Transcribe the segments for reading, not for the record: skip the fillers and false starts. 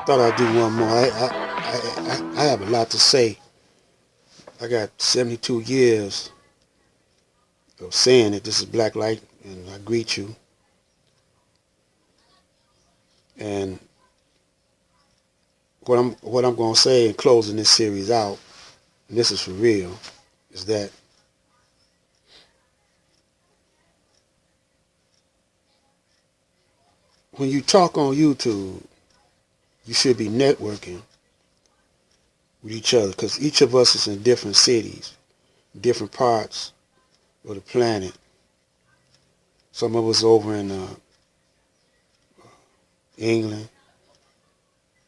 Thought I'd do one more. I have a lot to say. I got 72 years of saying that this is Black Light, and I greet you. And what I'm gonna say in closing this series out, and this is for real, is that when you talk on YouTube, you should be networking with each other, because each of us is in different cities, different parts of the planet. Some of us over in England.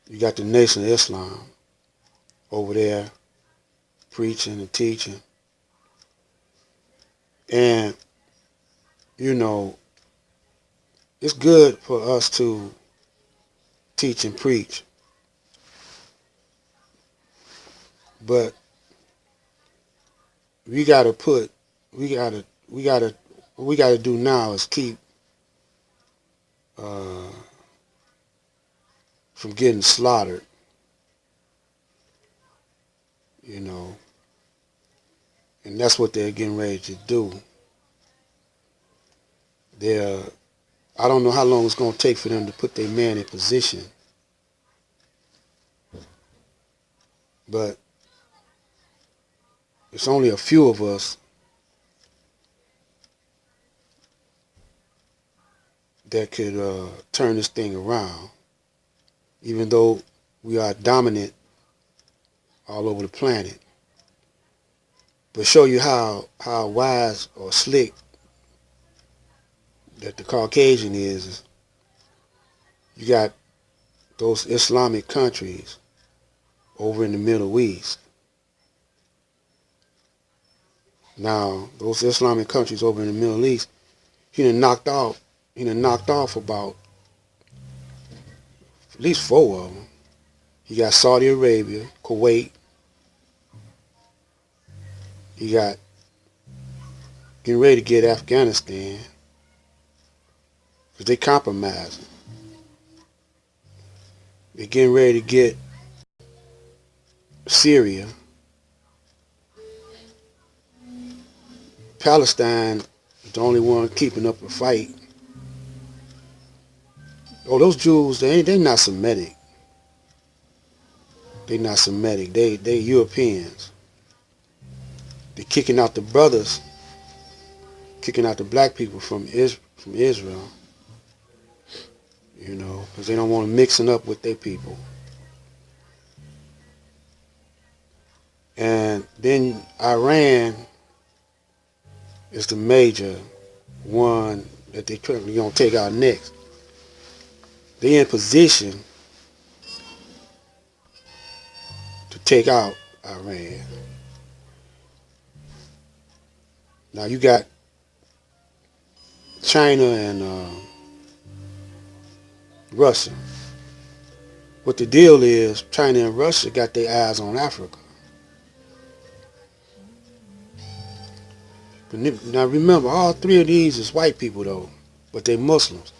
You got the Nation of Islam over there preaching and teaching. And, you know, it's good for us to teach and preach. But we gotta put, what we gotta do now is keep from getting slaughtered, you know. And that's what they're getting ready to do. I don't know how long it's going to take for them to put their man in position. But it's only a few of us that could turn this thing around, even though we are dominant all over the planet. But show you how wise or slick that the Caucasian is you got those Islamic countries over in the Middle East. Now, those Islamic countries over in the Middle East, he done knocked off about at least 4 of them. He got Saudi Arabia, Kuwait. He got getting ready to get Afghanistan, because they compromising. They're getting ready to get Syria. Palestine is the only one keeping up the fight. Oh, those Jews, they not Semitic. They not Semitic. They Europeans. They're kicking out the brothers, kicking out the black people from Israel. You know, because they don't want to mixing up with their people. And then Iran is the major one that they're going to take out next. They're in position to take out Iran. Now you got China and Russia. What the deal is, China and Russia got their eyes on Africa. But now remember, all 3 of these is white people though, but they Muslims.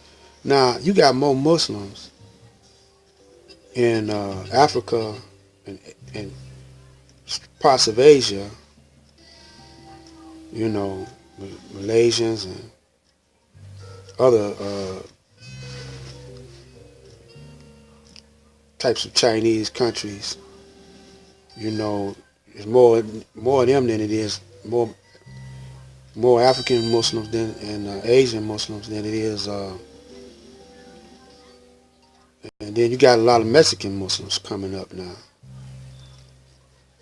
Now you got more Muslims in Africa and parts of Asia, you know, Malaysians and other types of Chinese countries. You know, there's more of them than it is more African Muslims than and Asian Muslims than it is, and then you got a lot of Mexican Muslims coming up now.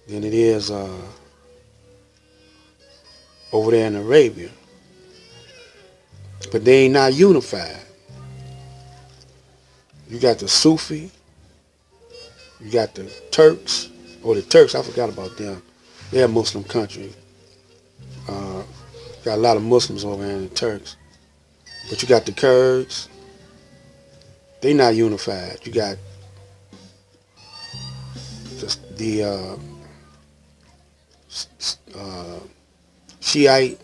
Than it is over there in Arabia, but they ain't not unified. You got the Sufi, you got the Turks, or the Turks. I forgot about them. They're a Muslim country. Got a lot of Muslims over there in the Turks. But you got the Kurds. They not unified. You got the Shiite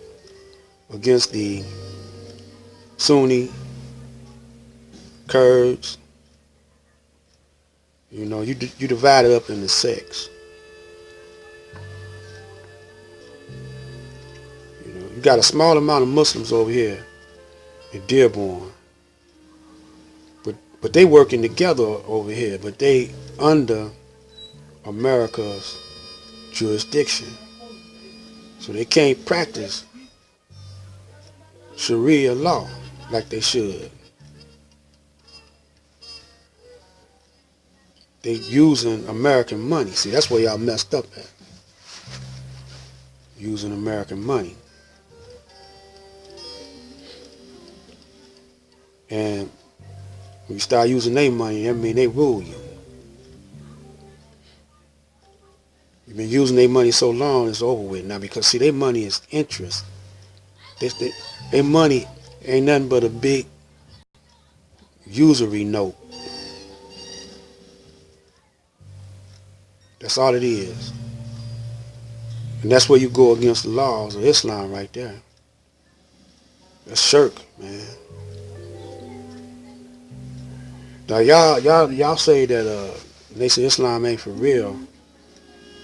against the Sunni Kurds. you divide it up into sects. You got a small amount of Muslims over here in Dearborn, but they working together over here, but they under America's jurisdiction, so they can't practice Sharia law like they should. They using American money. See, that's where y'all messed up at. Using American money. And when you start using their money, that means they rule you. You've been using their money so long, it's over with now, because see, their money is interest. Their money ain't nothing but a big usury note. That's all it is. And that's where you go against the laws of Islam right there. That's shirk, man. Now y'all say that they say Islam ain't for real,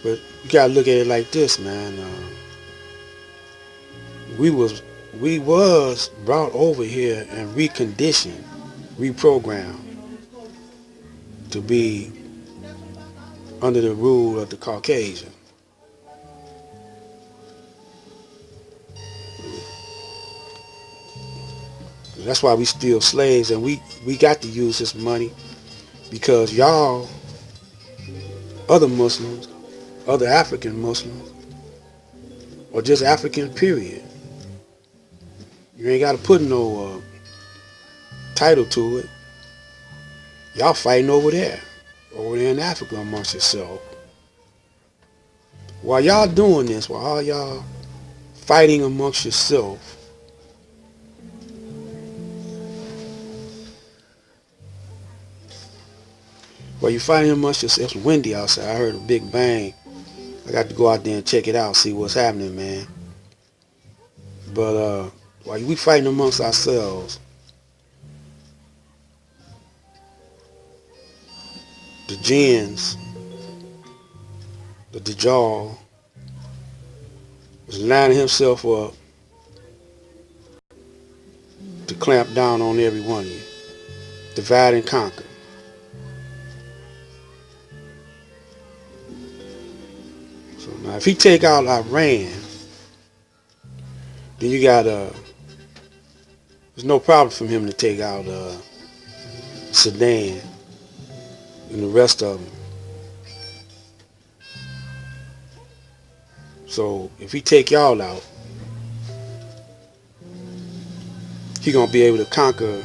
but you gotta look at it like this, man. We was brought over here and reconditioned, reprogrammed to be under the rule of the Caucasian. That's why we still slaves, and we got to use this money because y'all, other Muslims, other African Muslims, or just African period, you ain't got to put no title to it. Y'all fighting over there in Africa amongst yourself. While y'all doing this, while all y'all fighting amongst yourself, while you fighting amongst yourself, it's windy outside. I heard a big bang. I got to go out there and check it out, see what's happening, man. But while we fighting amongst ourselves, the jinns, the Dajjal, was lining himself up to clamp down on every one of you. Divide and conquer. So now if he take out Iran, then you got there's no problem for him to take out Sudan and the rest of them. So if he take y'all out, he gonna be able to conquer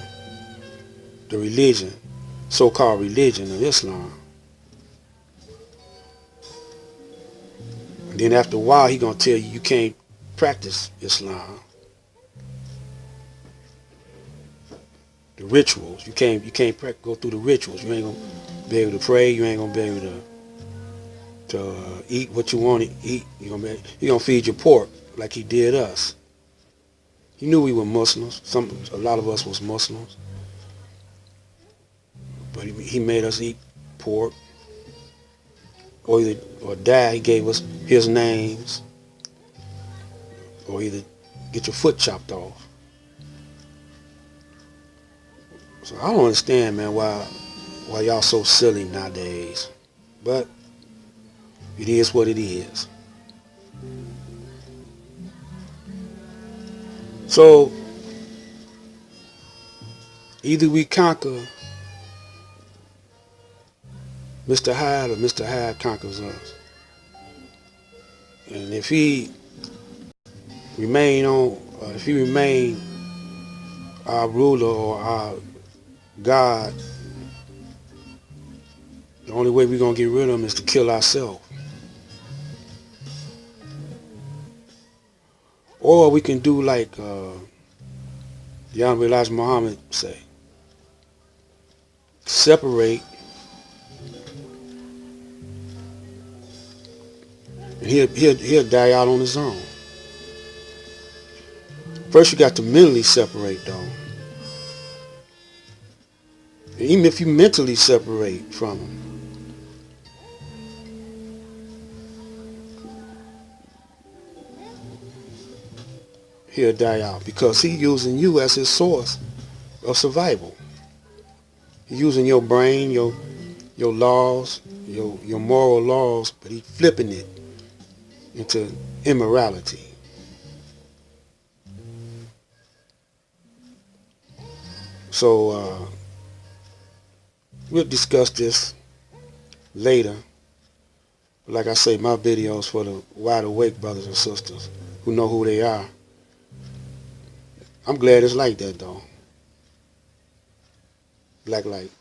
the religion, so-called religion of Islam. And then after a while, he gonna tell you you can't practice Islam. The rituals, you can't go through the rituals. You ain't gonna be able to pray. You ain't gonna be able to eat what you want to eat. He gonna feed you pork like he did us. He knew we were Muslims. A lot of us was Muslims, but he made us eat pork or die. He gave us his names, or either get your foot chopped off. So I don't understand, man, why y'all so silly nowadays. But it is what it is. So either we conquer Mr. Hyde or Mr. Hyde conquers us. And if he remain our ruler or our God, the only way we're going to get rid of him is to kill ourselves. Or we can do like the Honorable Elijah Muhammad say, separate, and he'll die out on his own. First you got to mentally separate though. And even if you mentally separate from him, he'll die out because he's using you as his source of survival. He's using your brain, your laws, your moral laws, but he's flipping it into immorality. So we'll discuss this later. But like I say, my videos for the wide awake brothers and sisters who know who they are. I'm glad it's like that though. Black light.